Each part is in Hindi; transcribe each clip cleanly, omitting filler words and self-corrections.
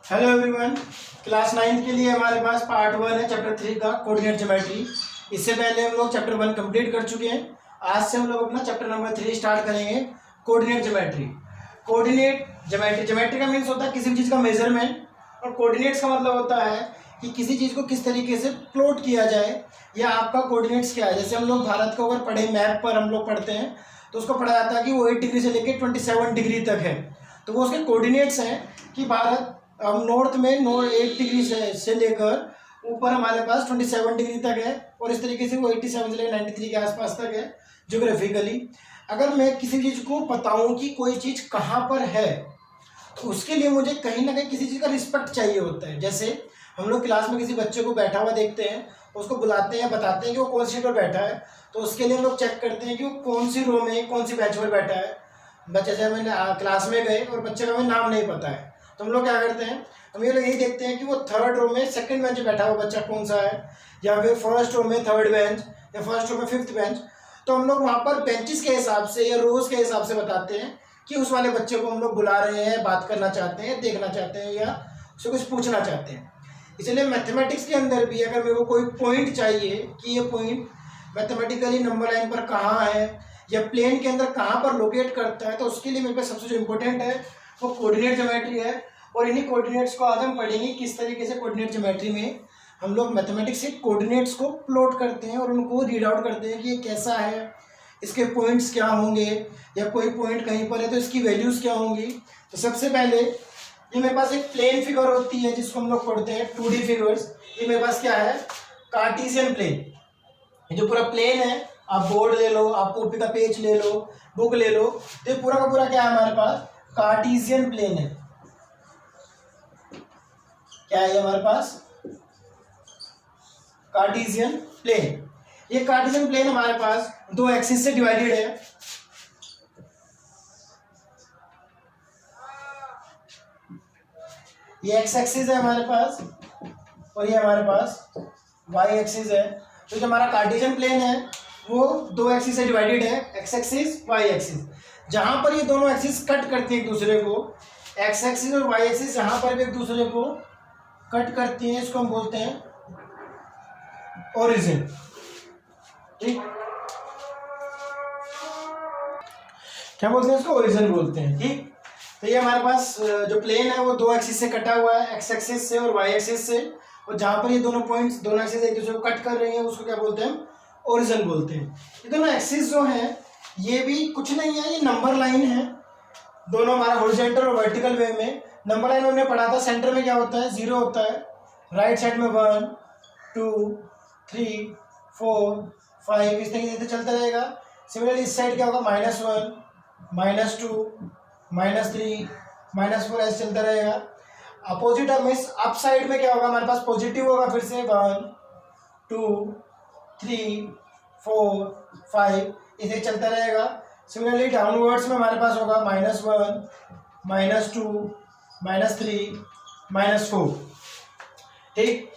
हेलो एवरीवन, क्लास 9 के लिए हमारे पास पार्ट 1 है चैप्टर 3 का कोऑर्डिनेट ज्योमेट्री। इससे पहले हम लोग चैप्टर 1 कंप्लीट कर चुके हैं। आज से हम लोग अपना चैप्टर नंबर 3 स्टार्ट करेंगे, कोऑर्डिनेट ज्योमेट्री। कोऑर्डिनेट ज्योमेट्री का मीन्स होता है किसी भी चीज़ का मेजरमेंट, और कोऑर्डिनेट्स का मतलब होता है कि किसी चीज़ को किस तरीके से प्लॉट किया जाए या आपका कोऑर्डिनेट्स क्या है। जैसे हम लोग भारत को अगर पढ़े, मैप पर हम लोग पढ़ते हैं तो उसको पढ़ा जाता है कि वो 8 डिग्री से लेकर 27 डिग्री तक है, तो वो उसके कोऑर्डिनेट्स हैं कि भारत हम नॉर्थ में 8 डिग्री से लेकर ऊपर हमारे पास 27 डिग्री तक है, और इस तरीके से वो 87 से लेकर 93 के आसपास तक है ज्योग्राफिकली। अगर मैं किसी चीज़ को बताऊं कि कोई चीज़ कहाँ पर है, तो उसके लिए मुझे कहीं ना कहीं किसी चीज़ का रिस्पेक्ट चाहिए होता है। जैसे हम लोग क्लास में किसी बच्चे को बैठा हुआ देखते हैं, उसको बुलाते हैं, बताते हैं कि वो कौन सी पर बैठा है, तो उसके लिए हम लोग चेक करते हैं कि वो कौन सी रो में कौन सी बेंच पर बैठा है। बच्चे जैसे हमें क्लास में गए और बच्चे का हमें नाम नहीं पता है, तो हम लोग क्या करते हैं, हम ये लोग यही देखते हैं कि वो 3rd रो में 2nd बेंच बैठा हुआ बच्चा कौन सा है, या फिर 1st रो में 3rd बेंच, या 1st रो में 5th बेंच। तो हम लोग वहाँ पर बेंचेस के हिसाब से या रोज के हिसाब से बताते हैं कि उस वाले बच्चे को हम लोग बुला रहे हैं, बात करना चाहते हैं, देखना चाहते हैं, या उससे कुछ पूछना चाहते हैं। इसलिए मैथमेटिक्स के अंदर भी अगर मेरे को कोई पॉइंट चाहिए कि ये पॉइंट मैथमेटिकली नंबर लाइन पर कहाँ है या प्लेन के अंदर कहाँ पर लोकेट करता है, तो उसके लिए मेरे पास सबसे जो इम्पोर्टेंट है वो कोऑर्डिनेट ज्योमेट्री है। और इन्हीं कोऑर्डिनेट्स को आज हम पढ़ेंगे किस तरीके से कोऑर्डिनेट ज्योमेट्री में हम लोग मैथमेटिक्स से कोऑर्डिनेट्स को प्लॉट करते हैं और उनको रीड आउट करते हैं कि ये कैसा है, इसके पॉइंट्स क्या होंगे, या कोई पॉइंट कहीं पर है तो इसकी वैल्यूज़ क्या होंगी। तो सबसे पहले ये मेरे पास एक प्लेन फिगर होती है जिसको हम लोग पढ़ते हैं 2D फिगर्स। ये मेरे पास क्या है, कार्टेशियन प्लेन। ये जो पूरा प्लेन है, आप बोर्ड ले लो, आप कॉपी का पेज ले लो, बुक ले लो, तो ये पूरा का पूरा क्या है हमारे पास, कार्टेशियन प्लेन है। क्या है हमारे पास, कार्टेशियन प्लेन। ये कार्टेशियन प्लेन हमारे पास 2 एक्सिस से डिवाइडेड है। ये एक्स एक्सिस है हमारे पास, और ये हमारे पास वाई एक्सिस है। तो जो हमारा कार्टेशियन प्लेन है वो 2 एक्सिस से डिवाइडेड है, एक्स एक्सिस, वाई एक्सिस। जहां पर ये दोनों एक्सिस कट करती है एक दूसरे को, एक्स एक्सिस और वाई एक्सिस जहां पर भी एक दूसरे को कट करती हैं, इसको हम बोलते हैं ओरिजिन। ठीक, क्या बोलते हैं इसको, ओरिजिन बोलते हैं। ठीक, तो ये हमारे पास जो प्लेन है वो 2 एक्सिस से कटा हुआ है, एक्स एक्सिस से और वाई एक्सिस से, और जहां पर ये दोनों पॉइंट्स, दोनों एक्सिस एक दूसरे को कट कर रही हैं, उसको क्या बोलते हैं, ओरिजिन बोलते हैं। ये दोनों एक्सिस जो हैं ये भी कुछ नहीं है, ये नंबर लाइन है। दोनों हमारा हॉरिजॉन्टल और वर्टिकल वे में। नंबर लाइन हमने पढ़ा था, सेंटर में क्या होता है, 0 होता है, राइट साइड में 1 2 3 4 5 इस तरीके से चलता रहेगा। सिमिलरली इस साइड क्या होगा, -1 -2 -3 -4 ऐसे चलता रहेगा। अपोजिट मीन्स अप साइड में क्या होगा, हमारे पास पॉजिटिव होगा, फिर से 1 2 3 4 5 इसे चलता रहेगा। सिमिलरली डाउनवर्ड्स में हमारे पास होगा -1 -2 -3 -4। ठीक,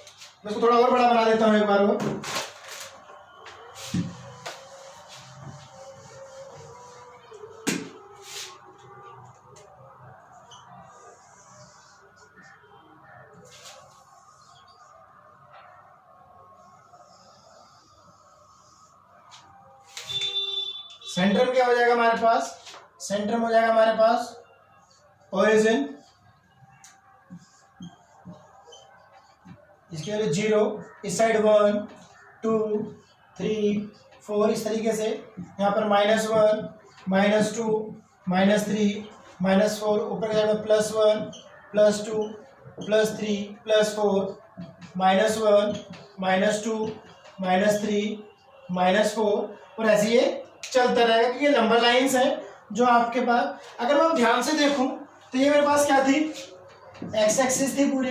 मैं इसको थोड़ा और बड़ा बना देता हूँ एक बार और। सेंटर में क्या हो जाएगा हमारे पास, सेंटर में हो जाएगा हमारे पास ओरिजिन, इसके लिए 0, इस साइड 1 2 3 4 इस तरीके से। यहाँ पर -1 -2 -3 -4, ऊपर जाएगा +1 +2 +3 +4 -1 -2 -3 -4, और ऐसे ये चलता रहेगा कि ये नंबर लाइंस हैं जो आपके पास। अगर मैं ध्यान से देखूं तो ये मेरे पास क्या थी, एक्स एक्सिस थी पूरी,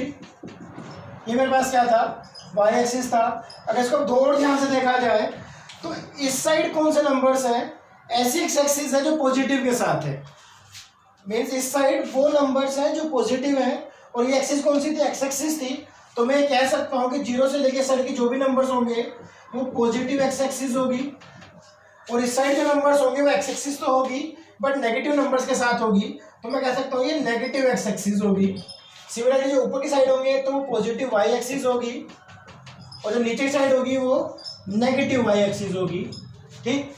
ये मेरे पास क्या था, वाई एक्सिस था। अगर इसको दो और ध्यान से देखा जाए तो इस साइड कौन से नंबर्स हैं, ऐसी एक्स एक्सिस है जो पॉजिटिव के साथ है, मीन्स इस साइड वो नंबर्स हैं जो पॉजिटिव हैं, और ये एक्सिस कौन सी थी, एक्स एक्सिस थी। तो मैं कह सकता हूँ कि 0 से लेके साइड के जो भी नंबर्स होंगे वो पॉजिटिव एक्स एक्सिस होगी, और इस साइड जो नंबर्स होंगे वो एक्स एक्सिस तो होगी बट नेगेटिव नंबर्स के साथ होगी, तो मैं कह सकता हूँ ये नेगेटिव एक्स एक्सिस होगी। सिमिलरली जो ऊपर की साइड होंगे तो वो पॉजिटिव वाई एक्सिस होगी और जो नीचे की साइड होगी वो नेगेटिव वाई एक्सिस होगी। ठीक,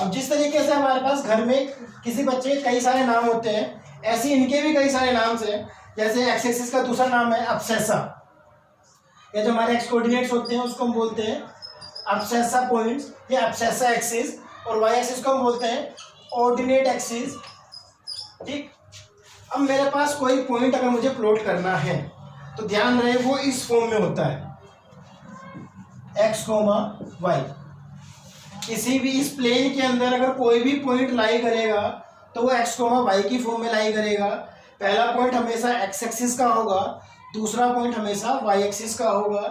अब जिस तरीके से हमारे पास घर में किसी बच्चे के कई सारे नाम होते हैं, ऐसे इनके भी कई सारे नाम हैं। जैसे एक्स एक्सिस का दूसरा नाम है अब्सेसा, या जो हमारे एक्स कोऑर्डिनेट्स होते हैं उसको हम बोलते हैं अब्सेसा पॉइंट्स या अब्सेसा एक्सिस, और वाई एक्सिस को हम बोलते हैं ऑर्डिनेट एक्सिस। ठीक, अब मेरे पास कोई पॉइंट अगर मुझे प्लॉट करना है तो ध्यान रहे वो इस फॉर्म में होता है एक्स कोमा वाई। किसी भी इस प्लेन के अंदर अगर कोई भी पॉइंट लाई करेगा तो वो एक्स कोमा वाई की फॉर्म में लाई करेगा। पहला पॉइंट हमेशा एक्स एक्सिस का होगा, दूसरा पॉइंट हमेशा वाई एक्सिस का होगा।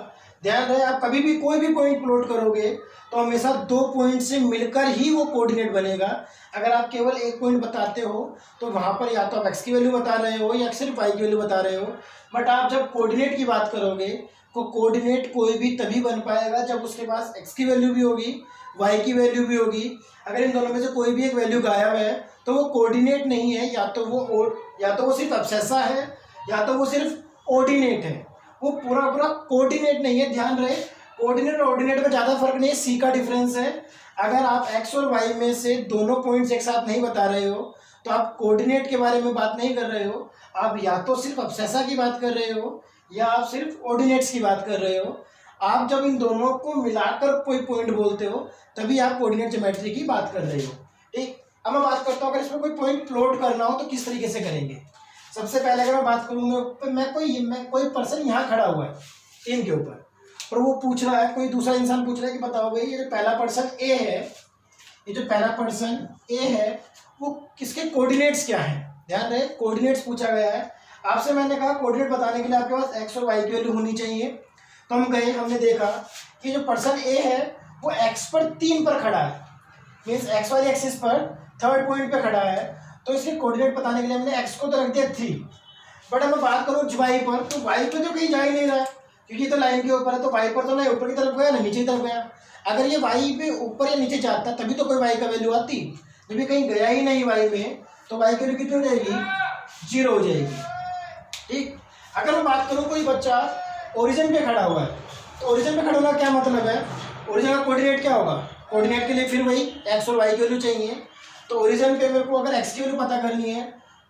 ध्यान रहे आप कभी भी कोई भी पॉइंट प्लॉट करोगे तो हमेशा दो पॉइंट से मिलकर ही वो कोऑर्डिनेट बनेगा। अगर आप केवल एक पॉइंट बताते हो तो वहाँ पर या तो आप एक्स की वैल्यू बता रहे हो या सिर्फ वाई की वैल्यू बता रहे हो। बट आप जब कोऑर्डिनेट की बात करोगे तो कोऑर्डिनेट कोई भी तभी बन पाएगा जब उसके पास एक्स की वैल्यू भी होगी, वाई की वैल्यू भी होगी। अगर इन दोनों में से कोई भी एक वैल्यू गायब है तो वो कोऑर्डिनेट नहीं है, या तो वो सिर्फ अब्सेसा है या तो वो सिर्फ ऑर्डिनेट है। वो पूरा पूरा कोऑर्डिनेट नहीं है। ध्यान रहे कोऑर्डिनेट और ऑर्डिनेट में ज़्यादा फर्क नहीं है, सी का डिफरेंस है। अगर आप एक्स और वाई में से दोनों पॉइंट्स एक साथ नहीं बता रहे हो तो आप कोऑर्डिनेट के बारे में बात नहीं कर रहे हो, आप या तो सिर्फ अब्सेसा की बात कर रहे हो या आप सिर्फ ऑर्डिनेट्स की बात कर रहे हो। आप जब इन दोनों को मिलाकर कोई पॉइंट बोलते हो तभी आप कोऑर्डिनेट ज्योमेट्री की बात कर रहे हो। ठीक, अब मैं बात करता हूँ अगर इसमें कोई पॉइंट प्लॉट करना हो तो किस तरीके से करेंगे। सबसे पहले अगर मैं बात करूँगा मैं कोई पर्सन यहाँ खड़ा हुआ है इनके ऊपर और वो पूछ रहा है, कोई दूसरा इंसान पूछ रहा है कि बताओ भाई ये जो पहला पर्सन ए है, ये जो पहला पर्सन ए है वो किसके कोऑर्डिनेट्स क्या हैं। ध्यान रहे कोऑर्डिनेट्स पूछा गया है आपसे। मैंने कहा कोऑर्डिनेट बताने के लिए आपके पास एक्स और वाई की वैल्यू होनी चाहिए। तो हम गए, हमने देखा कि जो पर्सन ए है वो एक्स पर 3 पर खड़ा है, मीन्स एक्स वाली एक्सिस पर थर्ड पॉइंट पे खड़ा है। तो इसके कोऑर्डिनेट बताने के लिए हमने एक्स को तो रख दिया 3। बट अब मैं बात करूँ वाई पर, तो वाई पे तो कहीं जा ही नहीं रहा है क्योंकि तो लाइन के ऊपर है। तो वाई पर तो ना ऊपर की तरफ गया ना नीचे की तरफ गया। अगर ये वाई पे ऊपर या नीचे जाता तभी तो कोई वाई का वैल्यू आती। जब ये कहीं गया ही नहीं वाई में तो वाई की वैल्यू कितनी हो जाएगी, 0 हो जाएगी। ठीक, अगर मैं बात करूँ कोई बच्चा ओरिजिन पे खड़ा हुआ है तो ओरिजिन पे खड़ा होना क्या मतलब है, ओरिजिन का कोऑर्डिनेट क्या होगा। कोऑर्डिनेट के लिए फिर वही एक्स और वाई की वैल्यू चाहिए। तो ओरिजिन पे मेरे को अगर एक्स की वैल्यू पता करनी है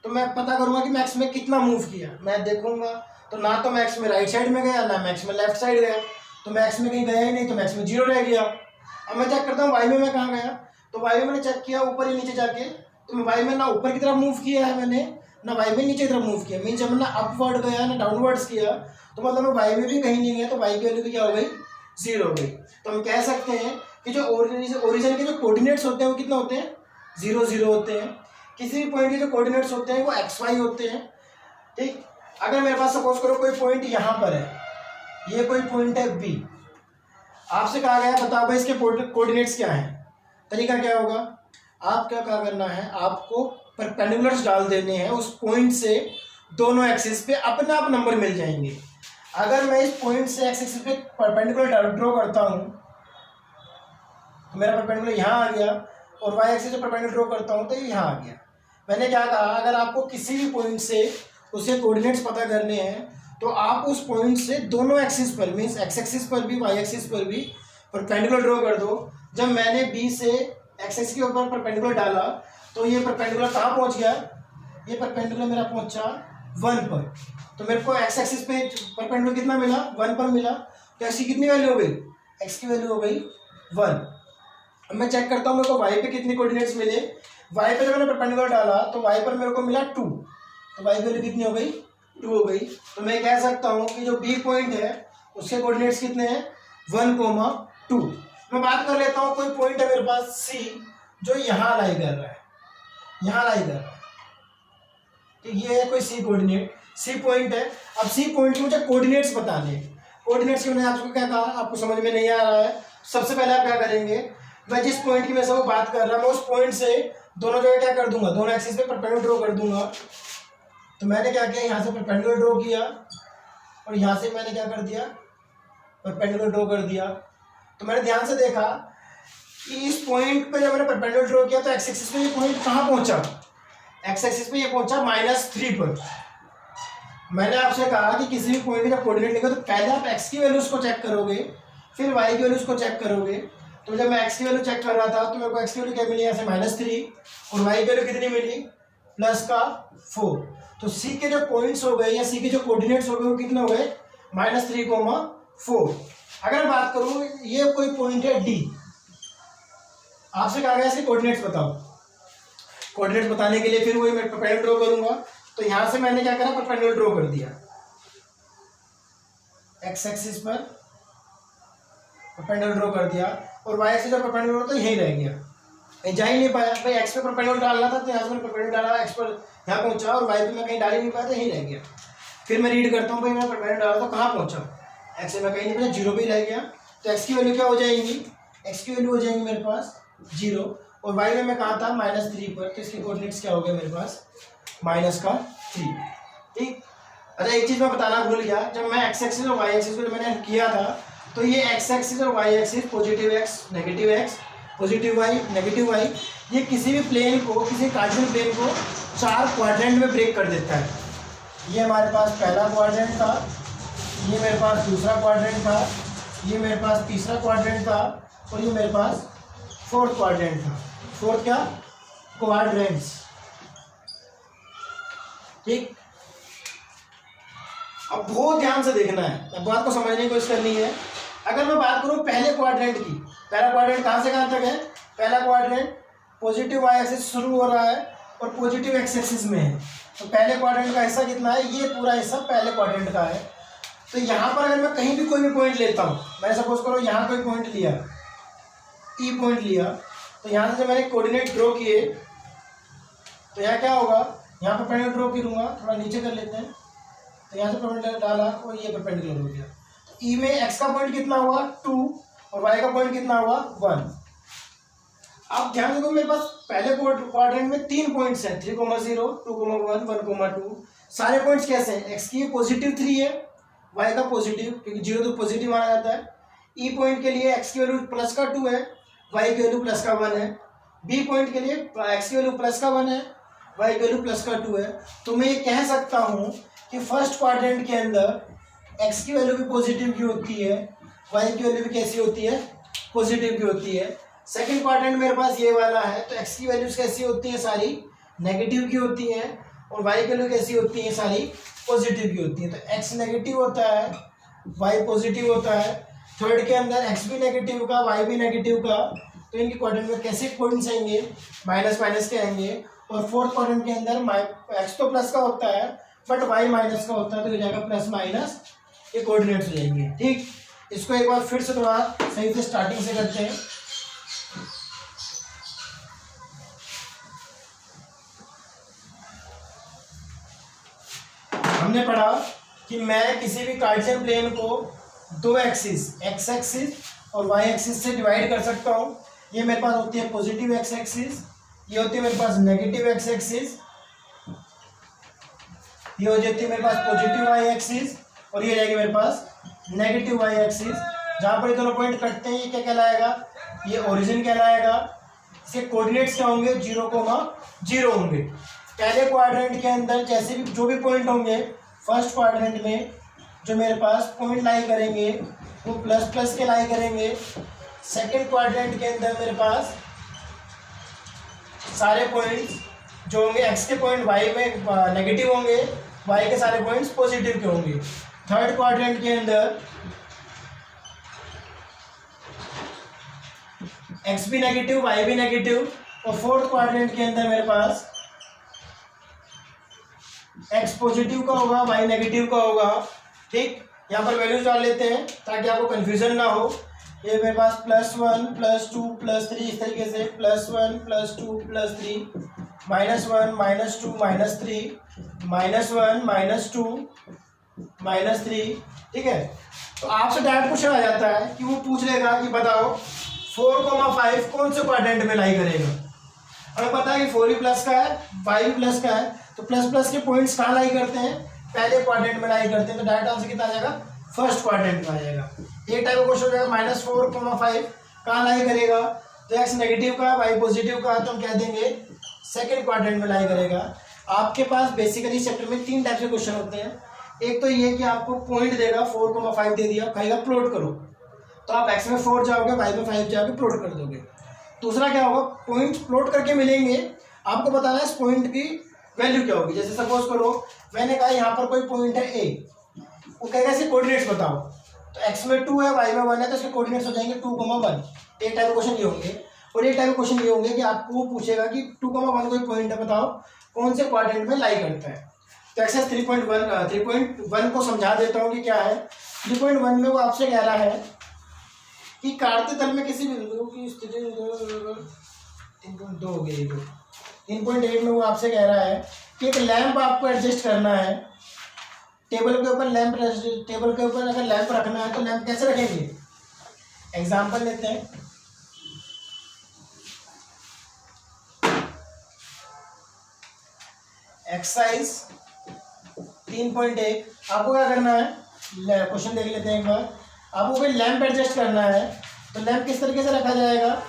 तो मैं पता करूँगा कि मैं एक्स में कितना मूव किया। मैं देखूंगा तो ना तो मैं एक्स में राइट साइड में गया ना मैं एक्स में लेफ्ट साइड गया, तो मैं एक्स में कहीं गया ही नहीं, तो मैं एक्स में 0 रह गया। अब मैं चेक करता हूँ वाई में मैं कहाँ गया, तो वाई में मैंने चेक किया ऊपर ही नीचे जाके, तो मैं वाई में ना ऊपर की तरफ मूव किया है मैंने ना वाई में नीचे की तरफ मूव किया। मीन जब मैंने अपवर्ड गया ना डाउनवर्ड्स किया तो मतलब मैं वाई में भी कहीं नहीं गया, तो वाई की वैल्यू भी क्या हो गई, 0 हो गई। तो हम कह सकते हैं कि जो ओरिजिन के जो कोऑर्डिनेट्स होते हैं वो कितना होते हैं, 0 0 होते हैं। किसी भी पॉइंट के जो कोऑर्डिनेट्स होते हैं वो एक्स वाई होते हैं। ठीक, अगर मेरे पास सपोज करो कोई पॉइंट यहाँ पर है, ये कोई पॉइंट है बी, आपसे कहा गया बताओ भाई इसके कोऑर्डिनेट्स क्या हैं। तरीका क्या होगा, आप क्या करना है, आपको परपेंडिकुलर्स डाल देने हैं उस पॉइंट से, दोनों एक्सिस पे अपने आप नंबर मिल जाएंगे। अगर मैं इस पॉइंट से एक्स एक्सिस पे परपेंडिकुलर ड्रॉ करता हूँ तो मेरा परपेंडिकुलर यहाँ आ गया, और वाई एक्सिस पे परपेंडिकुलर ड्रॉ करता हूँ तो ये यहाँ आ गया। मैंने क्या कहा, अगर आपको किसी भी पॉइंट से उसके कोऑर्डिनेट्स पता करने हैं तो आप उस पॉइंट से दोनों एक्सिस पर, मीन्स एक्स एक्सिस पर भी वाई एक्सिस पर भी परपेंडिकुलर ड्रॉ कर दो। जब मैंने बी से एक्स एक्सिस के ऊपर परपेंडिकुलर डाला तो ये परपेंडिकुलर कहाँ पहुँच गया, ये परपेंडिकुलर मेरा पहुँचा 1 पर। तो मेरे को एक्स एक्सिस पे परपेंडिकुलर कितना मिला, 1 पर मिला। तो एक्स की कितनी वैल्यू हो गई, एक्स की वैल्यू हो गई 1। अब मैं चेक करता हूँ मेरे को वाई पे कितनी कोऑर्डिनेट्स मिले। वाई पे जब मैंने परपेंडिकुलर डाला तो वाई पर मेरे को मिला 2, तो वाई की वैल्यू कितनी हो गई, 2 हो गई। तो मैं कह सकता हूँ कि जो बी पॉइंट है उसके कोऑर्डिनेट्स कितने हैं, 1, 2। मैं बात कर लेता हूँ कोई पॉइंट है मेरे पास सी जो यहाँ लाई कर रहा है, यहाँ लाई कर रहा है। तो ये है कोई सी कोऑर्डिनेट, सी पॉइंट है। अब सी पॉइंट के मुझे कोऑर्डिनेट्स बताने, कोऑर्डिनेट्स की मैंने आपको क्या कहा, आपको समझ में नहीं आ रहा है। सबसे पहले आप क्या करेंगे, मैं जिस पॉइंट की मैं सब बात कर रहा हूँ मैं उस पॉइंट से दोनों जगह क्या कर दूंगा, दोनों एक्सिस पे परपेंडिकुलर ड्रॉ कर दूंगा। तो मैंने क्या किया, यहाँ से परपेंडिकुलर ड्रॉ किया और यहाँ से मैंने क्या कर दिया, परपेंडिकुलर ड्रॉ कर दिया। तो मैंने ध्यान से देखा कि इस पॉइंट पे जब मैंने परपेंडिकुलर ड्रॉ किया तो एक्स एक्सिस पे ये पॉइंट कहाँ पहुँचा, एक्स एक्सिस पे ये पहुँचा -3 पर। मैंने आपसे कहा कि किसी भी पॉइंट का कोऑर्डिनेट लिखो तो पहले आप एक्स की वैल्यूज को चेक करोगे, फिर वाई की वैल्यूज को चेक करोगे। तो जब मैं एक्स की वैल्यू चेक कर रहा था तो मेरे को एक्स की वैल्यू क्या मिली, यहाँ से -3, और वाई की वैल्यू कितनी मिली, +4। तो सी के जो पॉइंट्स हो गए या सी के जो कोऑर्डिनेट्स हो गए वो कितने हो गए, -3, 4। अगर बात करूँ ये कोई पॉइंट है डी, आपसे कहा गया इसके कोऑर्डिनेट्स बताओ। कोऑर्डिनेट्स बताने के लिए फिर वही मैं परपेंडिकुलर ड्रॉ करूंगा। तो यहां से मैंने क्या करा, परपेंडिकुलर ड्रॉ कर दिया, एक्स एक्सिस पर परपेंडिकुलर ड्रॉ कर दिया, और वाई एक्सिस पर परपेंडिकुलर तो यही रह गया, जा ही नहीं पाया भाई। एक्स पे परपेंडिकुलर डालना था तो यहाँ से मैंने परपेंडिकुलर डाला, एक्स पर यहाँ पहुंचा, और वाई पे मैं कहीं डाल ही नहीं पाया तो यही रह गया। फिर मैं रीड करता हूँ भाई, मैं परपेंडिकुलर डाला तो कहाँ पहुंचा, एक्स में कहीं नहीं पहुंचा, 0 पे ही रह गया। तो एक्स की वैल्यू क्या हो जाएगी, एक्स की वैल्यू हो जाएंगी मेरे पास 0, और वाई में मैं कहाँ था, -3 पर, तो इसके कोऑर्डिनेट्स क्या हो गए मेरे पास, -3। ठीक। अच्छा एक चीज़ मैं बताना भूल गया, जब मैं एक्स एक्सिस और वाई एक्सिस को जब मैंने किया था तो ये एक्स एक्सिस और y axis, positive x negative x, positive y negative y, ये किसी भी प्लेन को, किसी कार्टेशियन प्लेन को 4 क्वाड्रेंट में ब्रेक कर देता है। ये हमारे पास पहला क्वाड्रेंट था, ये मेरे पास दूसरा क्वाड्रेंट था, ये मेरे पास तीसरा क्वाड्रेंट था, और ये मेरे पास 4th क्वाड्रेंट था। 4th क्या, क्वाड्रेंट्स। ठीक। अब बहुत ध्यान से देखना है, अब बात को समझने की कोशिश करनी है। अगर मैं बात करूं पहले क्वाड्रेंट की, पहला क्वाड्रेंट कहां से कहां तक है, पहला क्वाड्रेंट पॉजिटिव वाई एक्सिस शुरू हो रहा है और पॉजिटिव एक्स एक्सिस में है। तो पहले क्वाड्रेंट का हिस्सा कितना है, ये पूरा हिस्सा पहले क्वाड्रेंट का है। तो यहाँ पर अगर मैं कहीं भी कोई भी पॉइंट लेता हूँ, मैं सपोज करो यहाँ कोई पॉइंट लिया, ई पॉइंट लिया, तो यहाँ से जब मैंने कोऑर्डिनेट ड्रॉ किए तो यहाँ क्या होगा, यहाँ पर परपेंडिकुलर ड्रॉ करूँगा, थोड़ा नीचे कर लेते हैं, तो यहाँ से परपेंडिकुलर डाला और ये परपेंडिकुलर हो गया। तो ई में एक्स का पॉइंट कितना हुआ 2 और वाई का पॉइंट कितना हुआ 1। आप ध्यान दो मेरे पास पहले क्वाड्रेंट में 3 पॉइंट्स हैं, 3,0, 2,1, 1,2। सारे पॉइंट्स कैसे हैं, एक्स की +3 है, वाई का पॉजिटिव, क्योंकि 0 तो पॉजिटिव माना जाता है। ई पॉइंट के लिए एक्स की वैल्यू +2 है, वाई की वैल्यू +1 है। बी पॉइंट के लिए एक्स की वैल्यू +1 है, वाई की वैल्यू +2 है। तो मैं ये कह सकता हूँ कि फर्स्ट क्वाड्रेंट के अंदर एक्स की वैल्यू भी पॉजिटिव की होती है, वाई की वैल्यू भी कैसी होती है, पॉजिटिव की होती है। सेकंड क्वाड्रेंट मेरे पास ये वाला है, तो एक्स की वैल्यूज कैसी होती है, सारी नेगेटिव की होती हैं, और वाई की वैल्यू कैसी होती है, सारी पॉजिटिव की होती है। तो एक्स नेगेटिव होता है, वाई पॉजिटिव होता है। थर्ड के अंदर एक्स भी नेगेटिव का, वाई भी नेगेटिव का, तो इनके क्वाड्रेंट में कैसे पॉइंट्स आएंगे, माइनस माइनस के आएंगे। और फोर्थ क्वाड्रेंट के अंदर एक्स तो प्लस का होता है बट वाई माइनस का होता है, तो हो जाएगा प्लस माइनस, ये कोऑर्डिनेट्स हो जाएंगे। ठीक, इसको एक बार फिर से थोड़ा सही से स्टार्टिंग से करते हैं। हमने पढ़ा कि मैं किसी भी कार्टेशियन प्लेन को 2 एक्सिस, एक्स एक्सिस और वाई एक्सिस से डिवाइड कर सकता हूँ। ये मेरे पास होती है पॉजिटिव एक्स एक्सिस, ये होती है मेरे पास नेगेटिव एक्स एक्सिस, ये हो जाती है मेरे पास पॉजिटिव वाई एक्सिस, और ये रहेगी मेरे पास नेगेटिव वाई एक्सिस। जहाँ पर ये दोनों पॉइंट कटते हैं ये क्या कहलाएगा, ये ओरिजिन कहलाएगा। इसके कोऑर्डिनेट्स क्या होंगे, 0,0 होंगे। पहले क्वाड्रेंट के अंदर जैसे भी जो भी पॉइंट होंगे, फर्स्ट क्वाड्रेंट में जो मेरे पास पॉइंट लाई करेंगे वो प्लस प्लस के लाई करेंगे। सेकंड क्वाड्रेंट के अंदर मेरे पास सारे पॉइंट्स जो होंगे, एक्स के पॉइंट वाई में नेगेटिव होंगे, वाई के सारे पॉइंट्स पॉजिटिव के होंगे। थर्ड क्वाड्रेंट के अंदर एक्स भी नेगेटिव, वाई भी नेगेटिव, और फोर्थ क्वाड्रेंट के अंदर मेरे पास एक्स पॉजिटिव का होगा, वाई नेगेटिव का होगा। ठीक, यहाँ पर वैल्यूज डाल लेते हैं ताकि आपको कंफ्यूजन ना हो। ये मेरे पास +1 +2 +3 इस तरीके से, +1 +2 +3, -1 -2 -3, -1 -2 -3। ठीक है, तो आपसे डायरेक्ट क्वेश्चन आ जाता है कि वो पूछ लेगा कि बताओ 4,5 कौन से क्वाड्रेंट में लाई करेगा। हमें पता है कि 4 भी प्लस का है, 5 भी प्लस का है, तो प्लस प्लस के पॉइंट्स कहाँ लाई करते हैं, पहले क्वाड्रेंट में लाई करते हैं। तो डायरेक्ट आंसर कितना आ जाएगा, फर्स्ट क्वाड्रेंट में आ जाएगा। एक टाइप का क्वेश्चन हो जाएगा -4,5 कहाँ लाई करेगा, तो एक्स नेगेटिव का, वाई पॉजिटिव का, तो हम कह देंगे सेकंड क्वाड्रेंट में लाई करेगा। आपके पास बेसिकली चैप्टर में 3 टाइप के क्वेश्चन होते हैं। एक तो ये कि आपको पॉइंट देगा 4,5 दे दिया, कहेगा प्लॉट करो, तो आप x में 4 जाओगे, y में 5 जाओगे, प्लॉट कर दोगे। दूसरा क्या होगा, पॉइंट प्लॉट करके मिलेंगे, आपको बताना है इस पॉइंट की वैल्यू क्या होगी। जैसे सपोज करो मैंने कहा यहाँ पर कोई पॉइंट है ए, वो कहेगा इसके कोऑर्डिनेट्स बताओ, तो x में 2 है, y में 1 है, तो इसके कोऑर्डिनेट्स हो जाएंगे 2,1। एक टाइप के क्वेश्चन ये होंगे। और एक टाइप के क्वेश्चन ये होंगे कि आपको पूछेगा कि 2,1 कोई पॉइंट है, बताओ कौन से क्वाड्रेंट में लाई करता है। तो एक्सरसाइज 3.1 को समझा देता हूँ कि क्या है। 3.1 में वो आपसे कह रहा है कि काटते तल में किसी बिंदु की स्थिति 3.2 हो गई। 3.8 में वो आपसे कह रहा है कि एक लैंप आपको एडजस्ट करना है। टेबल के ऊपर अगर लैंप रखना है तो लैंप कैसे रखेंगे, एग्जाम्पल लेते हैं। एक्सरसाइज 3.1 आपको क्या करना है, क्वेश्चन देख लेते हैं एक बार। आपको कोई लैंप एडजस्ट करना है, तो लैंप किस तरीके से रखा जाएगा,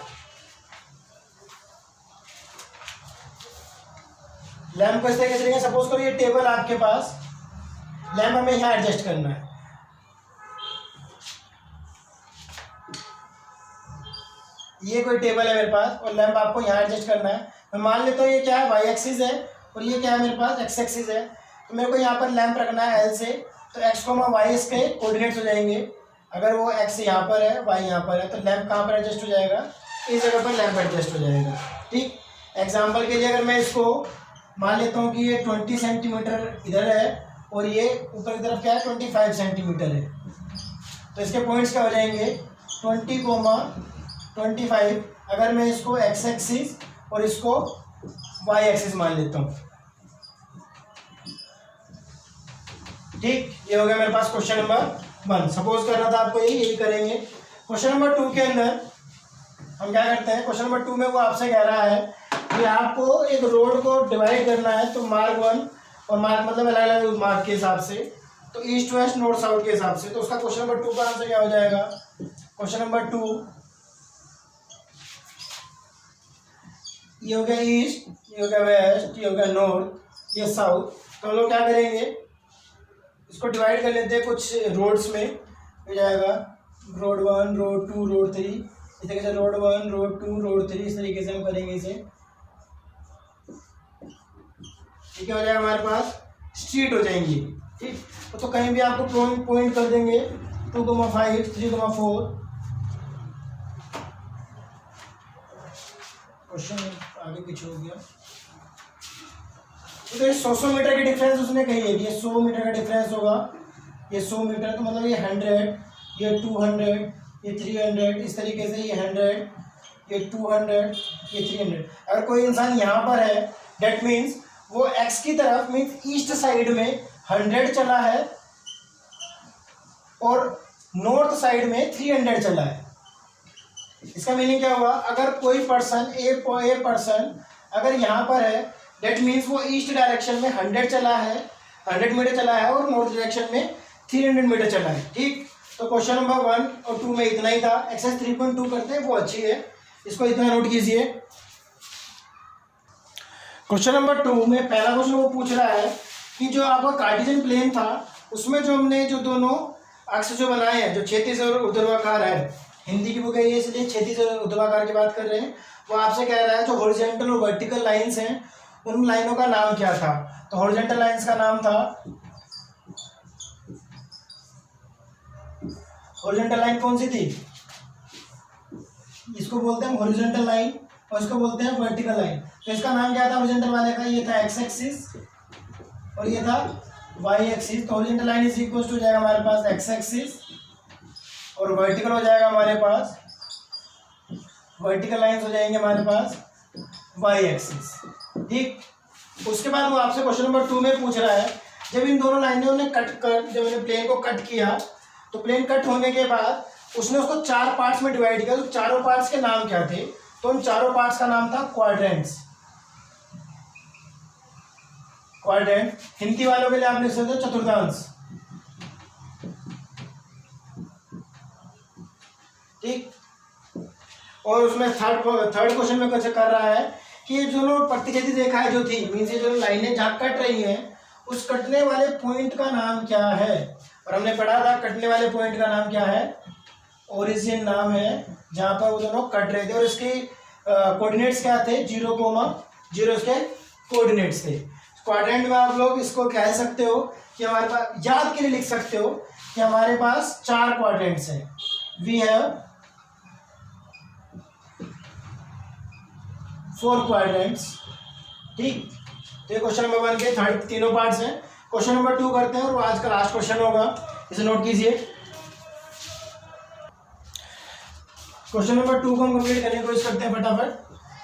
लैंप को इस तरीके से रखेंगे। सपोज करो ये टेबल आपके पास, लैंप हमें यहाँ एडजस्ट करना है। ये कोई टेबल है मेरे पास और लैंप आपको यहाँ एडजस्ट करना है। मैं मान लेता हूँ ये क्या है, वाई एक्सिस है और ये क्या है मेरे पास, एक्स एक्सिस है। तो मेरे को यहाँ पर लैंप रखना है एल से, तो एक्स को वाई इसके कोऑर्डिनेट्स हो जाएंगे। अगर वो एक्स यहाँ पर है, वाई यहाँ पर है, तो लैंप कहाँ पर एडजस्ट हो जाएगा, इस जगह पर लैंप एडजस्ट हो जाएगा। ठीक, एग्जाम्पल के लिए अगर मैं इसको मान लेता हूँ कि ये 20 सेंटीमीटर इधर है और ये ऊपर की तरफ क्या है 25 सेंटीमीटर है, तो इसके पॉइंट्स क्या हो जाएंगे 20,25। अगर मैं इसको एक्स एक्सिस और इसको वाई एक्सिस मान लेता हूँ। ठीक, ये हो गया मेरे पास क्वेश्चन नंबर 1। सपोज करना था आपको, यही करेंगे। क्वेश्चन नंबर 2 के अंदर हम क्या करते हैं, क्वेश्चन नंबर 2 में वो आपसे कह रहा है कि आपको एक रोड को डिवाइड करना है, तो मार्क 1 और मार्क मतलब अलग अलग मार्क के हिसाब से, तो ईस्ट वेस्ट नॉर्थ साउथ के हिसाब से। तो उसका क्वेश्चन नंबर 2 का आंसर क्या हो जाएगा, क्वेश्चन नंबर 2 ये हो गया ईस्ट, ये हो गया वेस्ट, ये हो गया नॉर्थ, ये साउथ। तो हम लोग क्या करेंगे, इसको डिवाइड कर लेते हैं कुछ रोड्स में, हो जाएगा रोड 1, रोड 2, रोड 3, इस तरीके से रोड 1, रोड 2, रोड 3, इस तरीके से हम करेंगे इसे। ठीक है, हो जाएगा हमारे पास स्ट्रीट हो जाएंगी। ठीक, तो कहीं भी आपको पॉइंट कर देंगे 2,5, 3,4। क्वेश्चन आगे पीछे हो गया। तो ये 100 मीटर की डिफरेंस उसने कही है, ये 100 मीटर का डिफरेंस होगा, ये 100 मीटर, तो मतलब ये 100, ये 200, ये 300, इस तरीके से ये 100, ये 200, ये 300। अगर कोई इंसान यहाँ पर है, डेट मीन्स वो एक्स की तरफ मीन्स ईस्ट साइड में 100 चला है और नॉर्थ साइड में 300 चला है। इसका मीनिंग क्या हुआ, अगर कोई पर्सन ए पर्सन अगर यहाँ पर है, डेट मीन्स वो ईस्ट डायरेक्शन में 100 चला है, 100 मीटर चला है और नॉर्थ डायरेक्शन में 300 मीटर चला है। ठीक, तो क्वेश्चन नंबर 1 और 2 में इतना ही था। एक्सरसाइज 3.2 करते हैं, वो अच्छी है, इसको इतना नोट कीजिए। क्वेश्चन नंबर 2 में पहला क्वेश्चन वो पूछ रहा है कि जो आपका कार्टेशियन प्लेन था उसमें जो हमने जो दोनों अक्ष जो बनाए हैं, जो क्षैतिज और ऊर्ध्वाधर है, हिंदी की बुक है ये इसलिए क्षैतिज और ऊर्ध्वाधर की बात कर रहे हैं। वो आपसे कह रहा है जो हॉरिजॉन्टल और वर्टिकल लाइंस हैं उन लाइनों का नाम क्या था। तो हॉरिजॉन्टल लाइंस का नाम था, हॉरिजॉन्टल लाइन कौन सी थी, इसको बोलते हैं हॉरिजॉन्टल लाइन और इसको बोलते हैं वर्टिकल लाइन। तो इसका नाम क्या था हॉरिजॉन्टल वाले का, ये था एक्स एक्सिस और ये था वाई एक्सिस। तो horizontal line is equal to जाएगा हमारे पास एक्स एक्सिस और वर्टिकल हो जाएगा हमारे पास, वर्टिकल लाइंस हो जाएंगे हमारे पास वाई एक्सिस। ठीक, उसके बाद वो आपसे क्वेश्चन नंबर 2 में पूछ रहा है जब इन दोनों लाइनों ने जब मैंने प्लेन को कट किया, तो प्लेन कट होने के बाद उसने उसको 4 पार्ट्स में डिवाइड किया। तो चारों पार्ट्स के नाम क्या थे, तो उन चारों पार्ट्स का नाम था क्वाड्रेंट्स। क्वाड्रेंट हिंदी वालों के लिए आप लिख सकते हो चतुर्थांश। ठीक, और उसमें थर्ड क्वेश्चन में कुछ कर रहा है कि ये जो प्रतिच्छेदी रेखाएं जो थी मीन्स ये जो लाइनें जहाँ कट रही हैं उस कटने वाले पॉइंट का नाम क्या है। और हमने पढ़ा था कटने वाले पॉइंट का नाम क्या है, ओरिजिन नाम है, जहां पर वो दोनों कट रहे थे और इसके कोऑर्डिनेट्स क्या थे, 0,0 इसके कोऑर्डिनेट्स थे। क्वाड्रेंट में आप लोग इसको कह सकते हो कि हमारे पास, याद के लिए लिख सकते हो कि हमारे पास 4 क्वाड्रेंट्स हैं। We have 4 quadrants. ठीक, तो ये क्वेश्चन नंबर 1 के थर्ड तीनों पार्ट्स हैं। क्वेश्चन नंबर 2 करते हैं और वो आज का लास्ट क्वेश्चन होगा, इसे नोट कीजिए। क्वेश्चन नंबर 2 को हम कंप्लीट करने की कोशिश करते हैं फटाफट।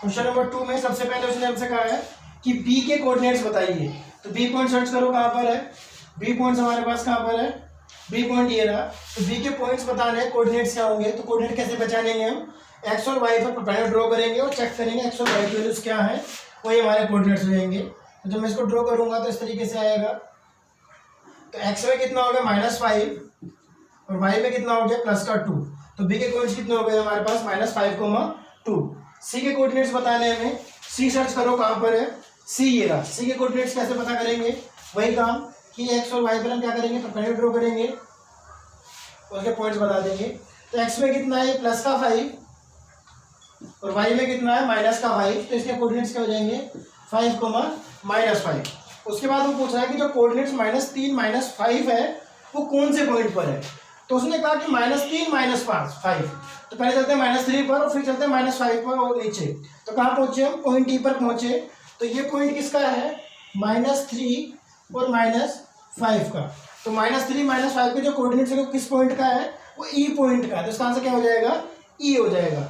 क्वेश्चन नंबर 2 में सबसे पहले उसने हमसे कहा है कि बी के कोऑर्डिनेट्स बताइए। तो बी पॉइंट सर्च करो, कहाँ पर है बी पॉइंट्स, हमारे पास कहाँ पर है बी पॉइंट, ये रहा। तो बी के पॉइंट्स बताने हैं, कोऑर्डिनेट्स क्या होंगे। तो कोऑर्डिनेट कैसे पहचानेंगे हम, एक्स और वाई पर प्रोफाइल ड्रॉ करेंगे और चेक करेंगे एक्स और वाई की वैल्यूज क्या है, वही हमारे कोऑर्डिनेट्स हो जाएंगे। तो जब मैं इसको ड्रॉ करूंगा तो इस तरीके से आएगा। तो एक्स में कितना हो गया -5 और वाई में कितना हो गया +2। तो बी के कोऑर्डिनेट्स कितने हो गए हमारे पास -5,2। सी के कोऑर्डिनेट्स बताने में सी सर्च करो, कहाँ पर है सी, ये रहा। सी के कोऑर्डिनेट्स कैसे पता करेंगे, वही काम कि एक्स और वाई पर हम क्या करेंगे, परपेंडिकुलर ड्रॉ करेंगे, उसके पॉइंट्स बता देंगे। तो एक्स में कितना है +5 और वाई में कितना है -5, तो इसके कोऑर्डिनेट्स क्या हो जाएंगे 5, -5। उसके बाद वो पूछ रहा है कि जो कोऑर्डिनेट्स -3 -5 है वो कौन से पॉइंट पर है। तो उसने कहा कि -3 -5। तो पहले चलते हैं -3 पर और फिर चलते हैं -5 पर और नीचे। तो कहाँ पहुंचे हम, पॉइंट ई पर पहुंचे। तो ये पॉइंट किसका है -3 और -5 का। तो -3 -5 के जो कोऑर्डिनेट्स है वो किस पॉइंट का है, वो ई पॉइंट का है। तो इसका आंसर क्या हो जाएगा, ई हो जाएगा।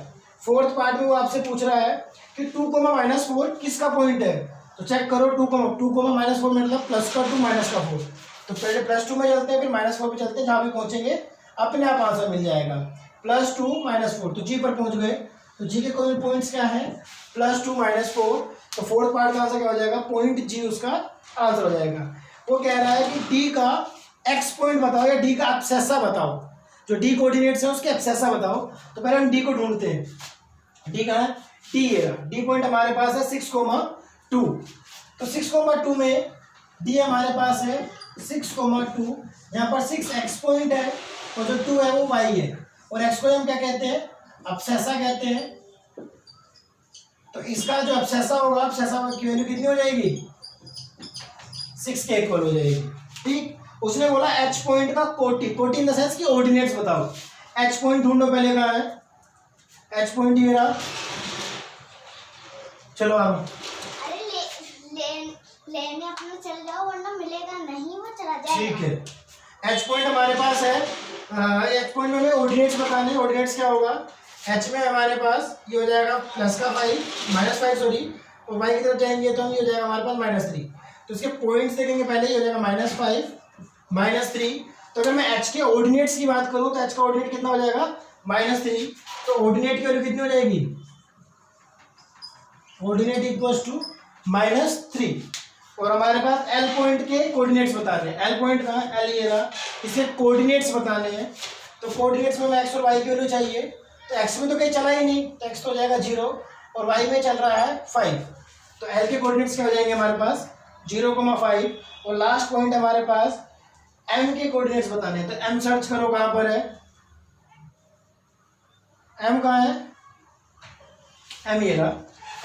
फोर्थ पार्ट में वो आपसे पूछ रहा है कि 2, -4 किसका पॉइंट है। तो चेक करो, 2, -4 मतलब +2 -4। तो पहले +2 में चलते हैं फिर -4 पे चलते हैं, जहाँ पे पहुंचेंगे अपने आप आंसर मिल जाएगा। +2 -4, तो जी पर पहुंच गए। तो जी के कोई पॉइंट्स क्या है +2 -4। तो फोर्थ पार्ट का आंसर क्या हो जाएगा, पॉइंट जी उसका आंसर हो जाएगा। वो कह रहा है कि डी का एक्स पॉइंट बताओ या डी का एब्सेसा बताओ, जो डी कोऑर्डिनेट्स है उसके एब्सेसा बताओ। तो पहले हम डी को ढूंढते हैं। डी कहाँ है, डी ये रहा। डी पॉइंट हमारे पास है 6,2। तो 6,2 में डी हमारे पास है 6,2। यहाँ पर 6 एक्स पॉइंट है और जो 2 है वो वाई है, और एक्स को हम क्या कहते हैं, एब्सेसा कहते हैं। तो इसका जो एब्सेसा होगा, एब्सेसा की वैल्यू कितनी हो जाएगी 6 के इक्वल हो जाएगी। ठीक, उसने बोला एच पॉइंट का कोटि इन द सेंस की ऑर्डिनेट्स बताओ। एच पॉइंट ढूंढो पहले, कहाँ है एच पॉइंट, ये रहा। चलो आप लेने अपना चल जाओ वरना मिलेगा नहीं, वो चला जाएगा। ठीक है, एच पॉइंट हमारे पास है। एच पॉइंट में हमें ऑर्डिनेट्स बताने। ऑर्डिनेट्स क्या होगा, एच में हमारे पास ये हो जाएगा +5 सॉरी, और वाई की तरफ जाएंगे तो हम ये हो जाएगा हमारे पास -3। तो इसके पॉइंट्स देखेंगे पहले, ये हो जाएगा -5 -3। तो अगर मैं एच के ऑर्डिनेट्स की बात करूं तो एच का ऑर्डिनेट कितना हो जाएगा -3। तो ऑर्डिनेट की वैल्यू कितनी हो जाएगी, ऑर्डिनेट इक्वल्स टू -3। और हमारे पास एल पॉइंट के कोऑर्डिनेट्स बताने हैं। एल पॉइंट कहाँ, एल ये रहा, इसके कोऑर्डिनेट्स बताने हैं। तो कोऑर्डिनेट्स में एक्स और वाई की वैल्यू चाहिए। तो एक्स में तो कहीं चला ही नहीं, तो एक्स तो हो जाएगा 0 और वाई में चल रहा है 5। तो एल के कोऑर्डिनेट्स क्या हो जाएंगे हमारे पास 0,5। और लास्ट पॉइंट हमारे पास एम के कोऑर्डिनेट्स बताने हैं। तो एम सर्च करो, कहाँ पर है एम, कहाँ है एम, ये रहा।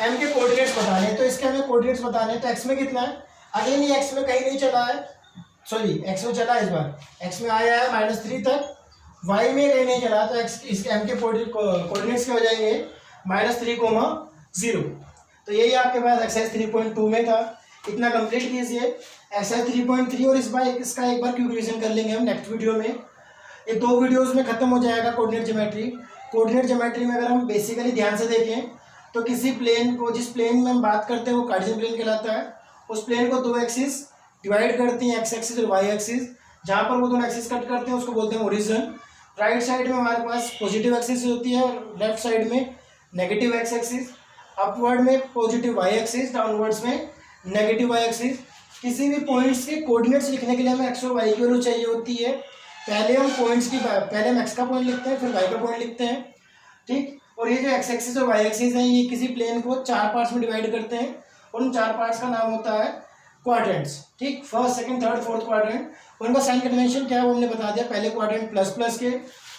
एम के कोऑर्डिनेट्स बताने, तो इसके हमें कोऑर्डिनेट्स बताने। तो एक्स में कितना है, अगेन ये एक्स में कहीं नहीं चला है, सॉरी एक्स में चला है, इस बार एक्स में आया है -3 तक, वाई में कहीं नहीं चला। तो एक्स इसके एम के कोऑर्डिनेट्स क्या हो जाएंगे -3,0। तो यही आपके पास एक्सरसाइज 3.2 में था। इतना कंप्लीट कीजिए एक्सरसाइज 3.3, और इस बार इसका एक बार क्विक रिवीजन कर लेंगे हम नेक्स्ट वीडियो में। ये 2 वीडियोज़ में खत्म हो जाएगा कोऑर्डिनेट ज्योमेट्री। कोऑर्डिनेट ज्योमेट्री में अगर हम बेसिकली ध्यान से देखें तो किसी प्लेन को, जिस प्लेन में हम बात करते हैं वो कार्टेशियन प्लेन कहलाता है। उस प्लेन को 2 एक्सिस डिवाइड करती हैं, एक्स एक्सिस और वाई एक्सिस। जहाँ पर वो दोनों एक्सिस कट करते हैं उसको बोलते हैं ओरिजिन। राइट साइड में हमारे पास पॉजिटिव एक्सिस होती है और लेफ्ट साइड में नेगेटिव एक्स एक्सिस। अपवर्ड में पॉजिटिव वाई एक्सिस, डाउनवर्ड्स में नेगेटिव वाई एक्सिस। किसी भी पॉइंट्स के कोऑर्डिनेट्स लिखने के लिए हमें एक्स और वाई की वैल्यू चाहिए होती है। पहले हम एक्स का पॉइंट लिखते हैं, फिर वाई का पॉइंट लिखते हैं। ठीक, और ये जो एक्स एक्सिस और वाई एक्सिस है ये किसी प्लेन को 4 पार्ट्स में डिवाइड करते हैं और उन 4 पार्ट्स का नाम होता है क्वाड्रेंट्स, ठीक, first second third fourth quadrant, उनका साइन कन्वेंशन क्या है वो हमने बता दिया। पहले क्वाड्रेंट प्लस प्लस के,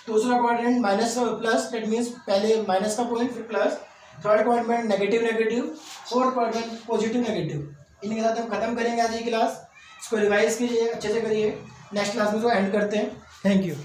दूसरा quadrant minus plus, that means पहले माइनस का पॉइंट फिर plus, third quadrant negative negative, fourth quadrant positive negative. इनके साथ हम खत्म करेंगे आज की क्लास। इसको रिवाइज कीजिए, अच्छे से करिए, नेक्स्ट क्लास में इसको एंड करते हैं। Thank you.